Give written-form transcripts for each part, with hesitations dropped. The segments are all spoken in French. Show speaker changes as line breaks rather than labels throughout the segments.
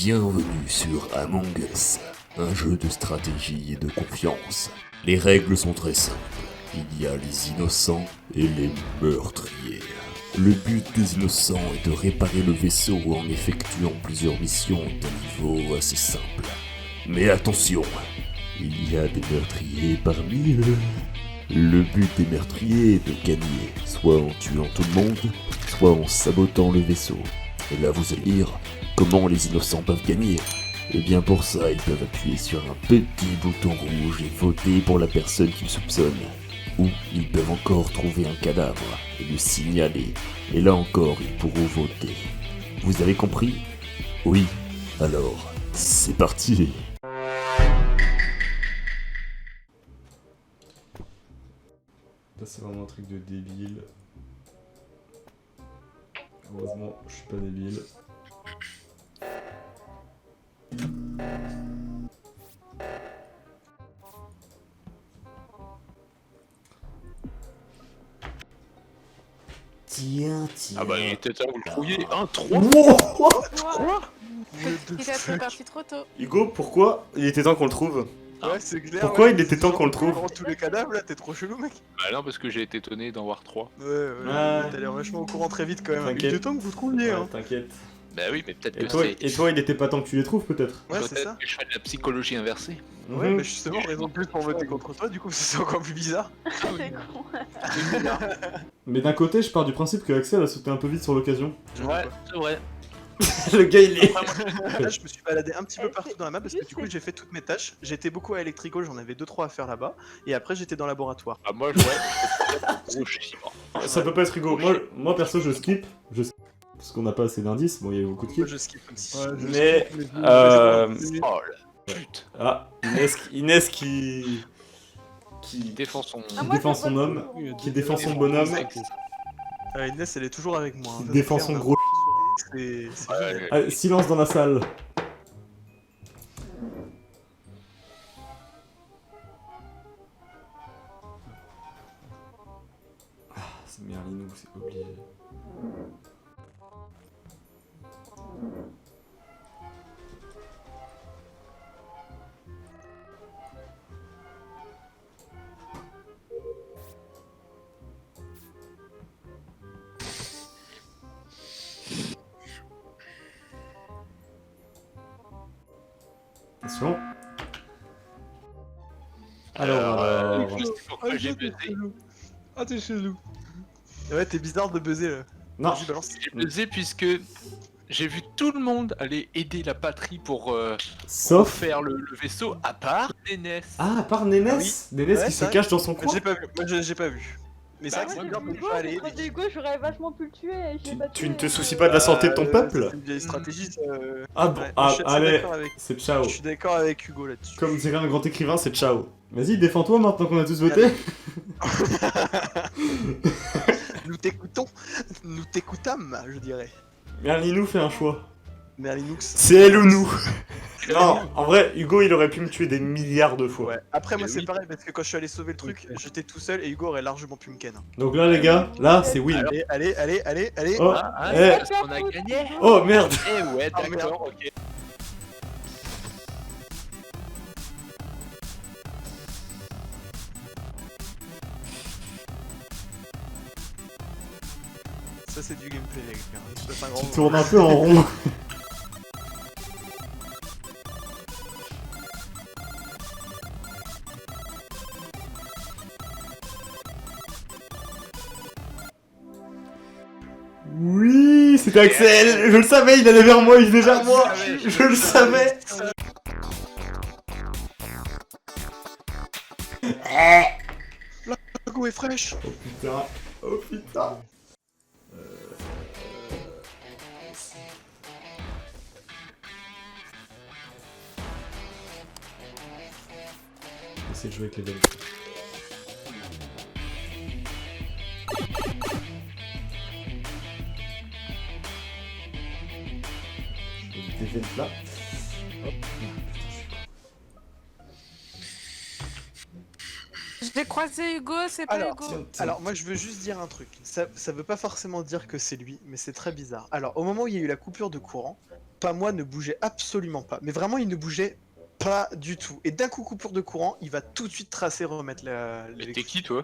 Bienvenue sur Among Us, un jeu de stratégie et de confiance. Les règles sont très simples. Il y a les innocents et les meurtriers. Le but des innocents est de réparer le vaisseau en effectuant plusieurs missions d'un niveau assez simple. Mais attention, il y a des meurtriers parmi eux. Le but des meurtriers est de gagner, soit en tuant tout le monde, soit en sabotant le vaisseau. Et là vous allez dire, comment les innocents peuvent gagner? Et bien pour ça, ils peuvent appuyer sur un petit bouton rouge et voter pour la personne qu'ils soupçonnent. Ou ils peuvent encore trouver un cadavre et le signaler. Et là encore, ils pourront voter. Vous avez compris? Oui. Alors, c'est parti.
Ça c'est vraiment un truc de débile. Heureusement, je suis pas débile.
Tiens.
Ah bah il était temps, vous le trouviez. 1-3.
Wow.
Quoi?
Il est parti trop tôt.
Hugo, pourquoi il était temps qu'on le trouve?
Ouais, c'est clair.
Pourquoi
ouais.
il était temps qu'on le trouve?
Devant tous les cadavres là, t'es trop chelou, mec.
Bah non, parce que j'ai été étonné d'en voir 3.
Ouais,
Ah.
t'as l'air vachement au courant très vite quand même. Il
T'inquiète.
était temps que vous trouviez, hein.
T'inquiète.
Bah oui, mais peut-être
Et
que
toi,
c'est...
il était pas temps que tu les trouves peut-être?
Ouais, c'est
Peut-être
ça.
que je fais de la psychologie inversée.
Ouais,
Mhm.
bah justement, raison de plus pour voter contre toi, du coup, c'est encore plus bizarre.
C'est con.
Mais d'un côté, je pars du principe que Axel a sauté un peu vite sur l'occasion.
Ouais, c'est vrai.
Le gars il est...
Là, je me suis baladé un petit peu partout dans la map parce que du coup, j'ai fait toutes mes tâches. J'étais beaucoup à Electrical, j'en avais 2-3 à faire là-bas. Et après, j'étais dans le laboratoire.
Ah moi, ouais. Je sais pas.
Ça peut pas être Hugo. Moi perso, je skip. Parce qu'on n'a pas assez d'indices. Bon, il y a eu beaucoup de
Moi,
kills.
je skip aussi.
Mais...
Oh la pute.
Ah, Inès qui
Défend son...
Ah, moi,
défend
je
son
vote
homme,
pour
qui défend son bonhomme,
Inès, elle est toujours avec moi.
qui
hein.
défend
Ça,
son
on a-
gros...
C'est
Ouais,
génial.
Ah, silence dans la salle. Ah, c'est Merlinou, c'est obligé. Attention. Alors...
je sais pourquoi j'ai buzzé.
Ah, t'es chelou. Ouais, t'es bizarre de buzzer là.
Non,
Vas-y, balance.
J'ai buzzé puisque j'ai vu tout le monde aller aider la patrie pour
sauf...
faire le vaisseau, à part Nénès.
Ah, à part Nénès.
Ah oui.
Nénès
Ouais,
qui
ça-
se cache dans son coin.
J'ai pas vu. Moi, j'ai pas vu. Mais c'est
Bah,
vrai que
moi,
c'est
non
bizarre de
Hugo,
pas aller.
contre Hugo, j'aurais vachement pu le tuer et je l'ai pas tué.
Tu ne te soucies pas de la santé de ton peuple?
C'est une vieille stratégie, ça.
Ah bon,
Ouais,
ah,
je suis assez
allez,
d'accord avec-
c'est ciao.
Je suis d'accord avec Hugo là-dessus.
Comme dirait un grand écrivain, c'est ciao. Vas-y, défends-toi maintenant qu'on a tous voté.
Nous t'écoutons, nous t'écoutâmes, je dirais.
Merlinou fait un choix.
Merlinux.
C'est elle ou nous. Non, en vrai, Hugo, il aurait pu me tuer des milliards de fois.
Ouais. Après, moi,
Mais
c'est
oui.
pareil parce que quand je suis allé sauver le truc, j'étais tout seul et Hugo aurait largement pu me ken.
Donc là, les gars, là, c'est win.
Allez.
Oh,
Ah,
eh.
parce qu'on a gagné.
Oh merde.
Eh ouais,
Ah, merde.
d'accord, ok.
Ça, c'est du gameplay, les gars. Je passe un grand
Tu
mot.
tournes un peu en rond. Oui, c'était Axel. Je le savais, il allait vers moi, il venait vers moi. Je le savais.
Le goût est fraîche.
Oh putain. Oh putain. Essaye de jouer avec les belles. Des vents là. Hop.
Je l'ai croisé Hugo, c'est pas Hugo.
Alors, moi, je veux juste dire un truc. Ça veut pas forcément dire que c'est lui, mais c'est très bizarre. Alors, au moment où il y a eu la coupure de courant, pas moi ne bougeait absolument pas. Mais vraiment, il ne bougeait pas du tout. Et d'un coup, coupure de courant, il va tout de suite tracer, remettre
Mais t'es
l'électricité.
qui toi?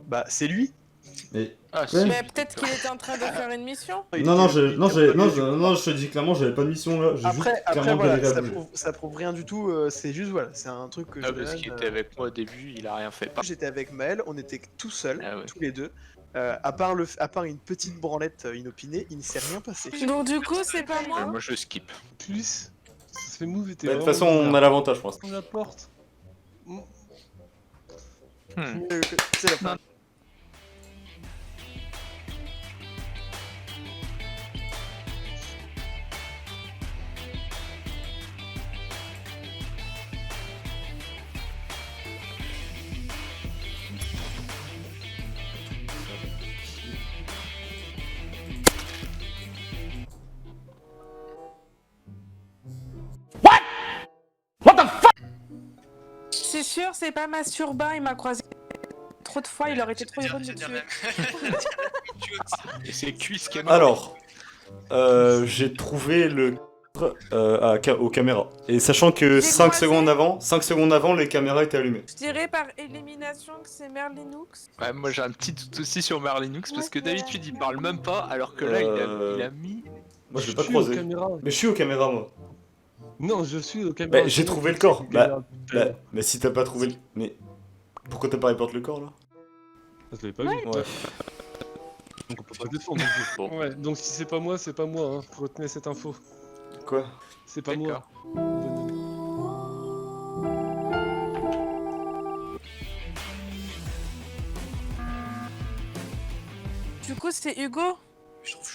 Bah, c'est lui.
Mais...
Ah,
Ouais.
si.
Mais peut-être qu'il était en train de faire une mission.
Non, je te dis clairement, j'avais pas de mission là. J'ai juste
Après
clairement
voilà,
galéré à bouger.
ça prouve rien du tout. C'est juste, voilà, c'est un truc que
Ah,
je
parce
donne,
qu'il était avec moi au début, il a rien fait.
J'étais avec Maël, on était tout seuls,
Ah ouais.
tous les deux. À part une petite branlette inopinée, il ne s'est rien passé.
Donc du coup, c'est pas moi.
Moi je skip.
Plus, ça se fait move et t'es
Bah, de toute
vraiment
façon, on
bizarre.
a l'avantage, je pense.
On la porte.
Hmm.
C'est la fin.
C'est sûr, c'est pas Masturba, il m'a croisé trop de fois, il aurait été trop heureux de me tuer.
Et c'est Cuisse qui a
Alors, j'ai trouvé le aux caméras. Et sachant que
J'ai
5
croisé.
secondes avant, les caméras étaient allumées.
Je dirais par élimination que c'est Merlinux.
Ouais, moi j'ai un petit doute aussi sur Marlinux parce que
Ouais,
d'habitude il parle même pas alors que là il a mis.
Moi, je l'ai
Je
pas
suis aux
croisé.
caméras.
Mais je suis aux caméras, moi.
Non, je suis aux caméras.
Bah, j'ai trouvé le corps. Mais si t'as pas trouvé le... Mais... Pourquoi t'as pas reporté le corps, là?
Je l'avais pas vu.
Ouais.
Donc on peut pas défendre non plus.
Bon.
Ouais, donc si c'est pas moi, c'est pas moi. Hein. Retenez cette info.
Quoi?
C'est pas moi.
Du coup, c'est Hugo.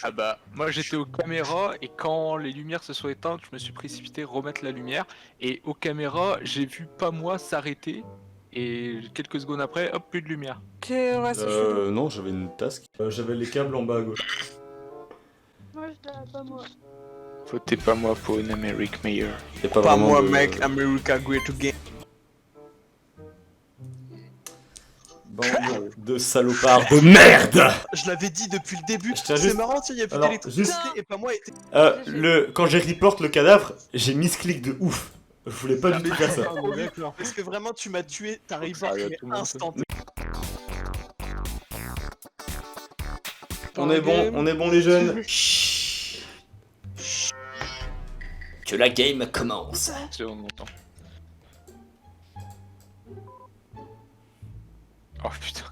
Ah bah moi j'étais aux caméras et quand les lumières se sont éteintes je me suis précipité remettre la lumière et aux caméras j'ai vu pas moi s'arrêter et quelques secondes après hop plus de lumière.
Ok, ouais, c'est chelou.
Non, j'avais une task. J'avais les câbles en bas à gauche.
Moi, je dirais pas moi.
Votez pas moi pour une Americ Mayer.
Y a pas vraiment de...
America Great Again.
Bande de salopards de merde!
Je l'avais dit depuis le début.
Je tiens
C'est
juste-
marrant, il y a plus
Alors,
d'électricité
juste-
et pas moi.
Quand j'ai report le cadavre, j'ai misclick de ouf. Je voulais pas du tout faire ça.
Ah, mais d'accord.
Parce que vraiment, tu m'as tué, t'as report
Ça,
mais
tout le monde
instant.
On est bon les jeunes. Que la game commence.
C'est on entend. Oh putain.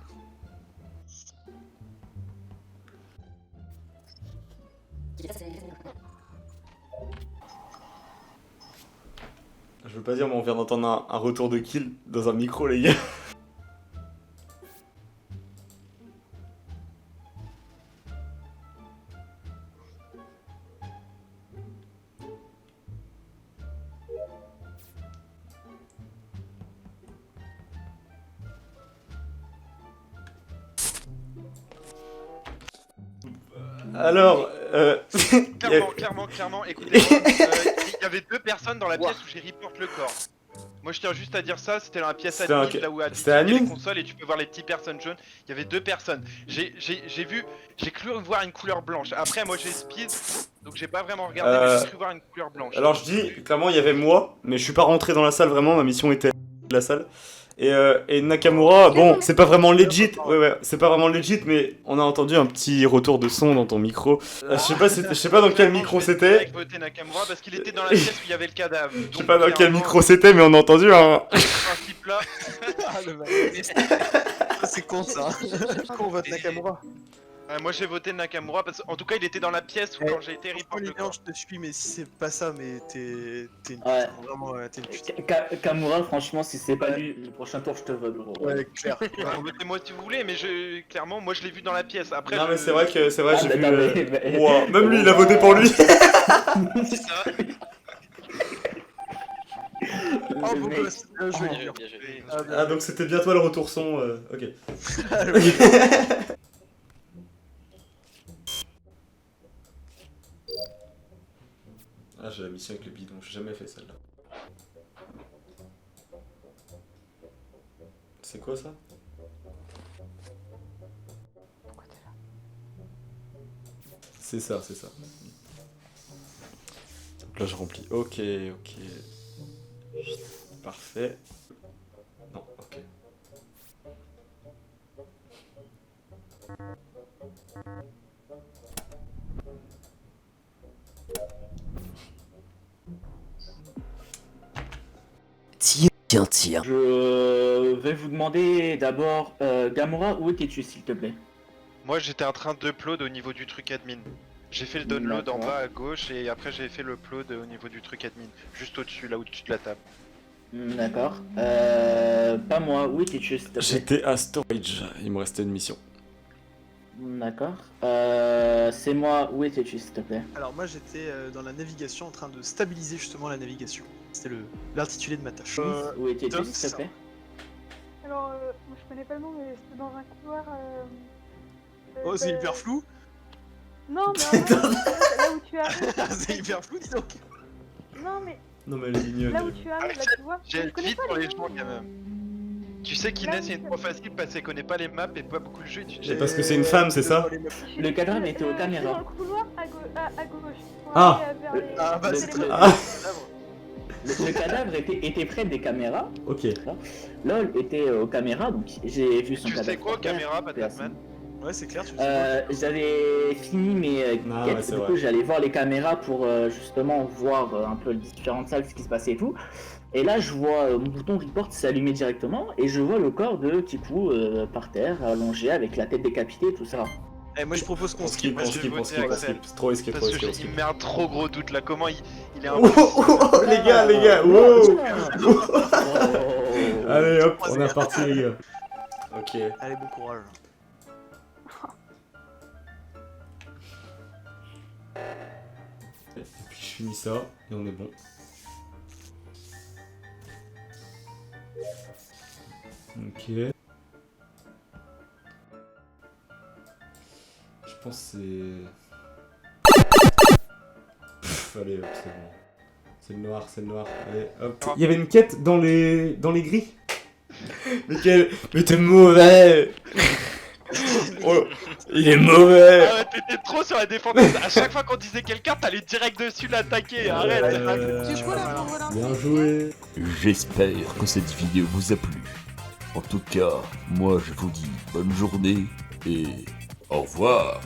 Je veux pas dire, mais on vient d'entendre un retour de kill dans un micro, les gars. Alors,
Clairement, écoutez-moi, il y avait deux personnes dans la pièce où j'ai report le corps. Moi je tiens juste à dire ça, c'était dans la pièce
C'était
admin,
un-
là où a
c'était
les
admin
consoles et tu peux voir les petites personnes jaunes. Il y avait deux personnes. J'ai cru voir une couleur blanche. Après moi j'ai speed, donc j'ai pas vraiment regardé, mais j'ai cru voir une couleur blanche.
alors je dis, clairement, il y avait moi, mais je suis pas rentré dans la salle vraiment, ma mission était de la salle. Et Nakamura, bon, c'est pas vraiment legit, ouais, c'est pas vraiment legit, mais on a entendu un petit retour de son dans ton micro. Je sais pas dans quel micro c'était.
J'ai voté Nakamura parce qu'il était dans la pièce où il y avait le cadavre.
Je sais pas dans quel micro c'était, mais on a entendu un...
principe là.
Ah, le c'est con ça. Qu'on vote Nakamura.
Moi j'ai voté Nakamura parce qu'en tout cas il était dans la pièce où quand j'ai été report le
Lilian,
corps.
je te suis, mais si c'est pas ça, mais t'es une
Ouais.
vraiment, t'es une putain.
Kamura, franchement, si c'est pas lui, le prochain tour, je te vote, gros.
Ouais, clair.
Votez-moi si vous voulez, mais clairement moi je l'ai vu dans la pièce. Après
Non mais
je-
c'est vrai, j'ai
Ah,
vu...
d'accord, mais-
Ouah, même lui, il a voté pour lui.
C'est ça.
Oh, beau
mec.
gosse, bien joué.
Oh,
Lilian.
Bien joué.
Ah, bien
Ah, donc c'était bien toi le retour son, ok. Ah, j'ai la mission avec le bidon, j'ai jamais fait celle-là. C'est quoi ça? C'est ça, c'est ça. Là, je remplis. Ok. Parfait. Non, ok.
Tiens.
Je vais vous demander d'abord, Gamora, où étais-tu s'il te plaît?
Moi j'étais en train d'upload au niveau du truc admin. J'ai fait le download en
D'accord.
bas à gauche et après j'ai fait l'upload au niveau du truc admin. Juste au-dessus, là au-dessus de la table.
D'accord. Pas moi, où étais-tu s'il te plaît?
J'étais à storage. Il me restait une mission.
D'accord. C'est moi, où étais-tu s'il te plaît?
Alors moi j'étais dans la navigation en train de stabiliser justement la navigation. C'était l'intitulé de ma tâche.
Où étais-tu
Tom,
s'il te plaît?
Alors, moi je connais pas le nom, mais c'était dans un couloir.
Oh c'est hyper flou.
Non, mais en vrai, là où tu arrives.
C'est hyper flou dis donc.
Non, mais
Non, mais elle est mignonne.
là où tu arrives, là tu vois.
J'ai
Je connais
vite
pas
pour les
noms.
gens quand même. Tu sais qu'Inès est trop facile parce qu'elle connaît pas les maps et pas beaucoup le jeu.
Et parce que c'est une femme, c'est ça?
Le cadavre était aux
Je suis dans
caméras.
le couloir à gauche. Pour
Ah.
aller vers les-
Ah bah
Le-
c'est
le-
très
Ah.
Le cadavre était près des caméras.
Ok.
LOL était aux caméras, donc j'ai vu son
Tu
cadavre.
sais quoi,
par terre,
caméra,
paix à
Batman?
Ouais c'est clair, tu le sais.
J'avais fini mes
Ah,
quêtes,
ouais, c'est
du
vrai.
coup j'allais voir les caméras pour justement voir un peu les différentes salles, ce qui se passait et tout. Et là je vois mon bouton report s'allumer directement et je vois le corps de Kiku par terre, allongé avec la tête décapitée, tout ça.
Eh, moi je propose qu'on
On
skip.
skip,
moi,
on
je vais
skip, on
voter
skip, on
Axel.
skip. C'est trop risqué, trop
Parce que
risqué.
il me met un trop gros doute là. Comment il est un
Oh, les gars, wow.
Oh.
Allez hop, on est reparti les gars. Ok.
Allez bon courage.
Et puis je finis ça et on est bon. Ok. Je pense que c'est... Allez hop, c'est bon. C'est le noir, c'est le noir. Allez hop. Il y avait une quête dans les gris. Mais t'es mauvais. Oh, il est mauvais.
Ah ouais, t'étais trop sur la défensive. À chaque fois qu'on disait quelqu'un, t'allais direct dessus l'attaquer. Arrête.
Tu joues là pour relancer
Bien
les
joué.
J'espère que cette vidéo vous a plu. En tout cas, moi je vous dis bonne journée et au revoir.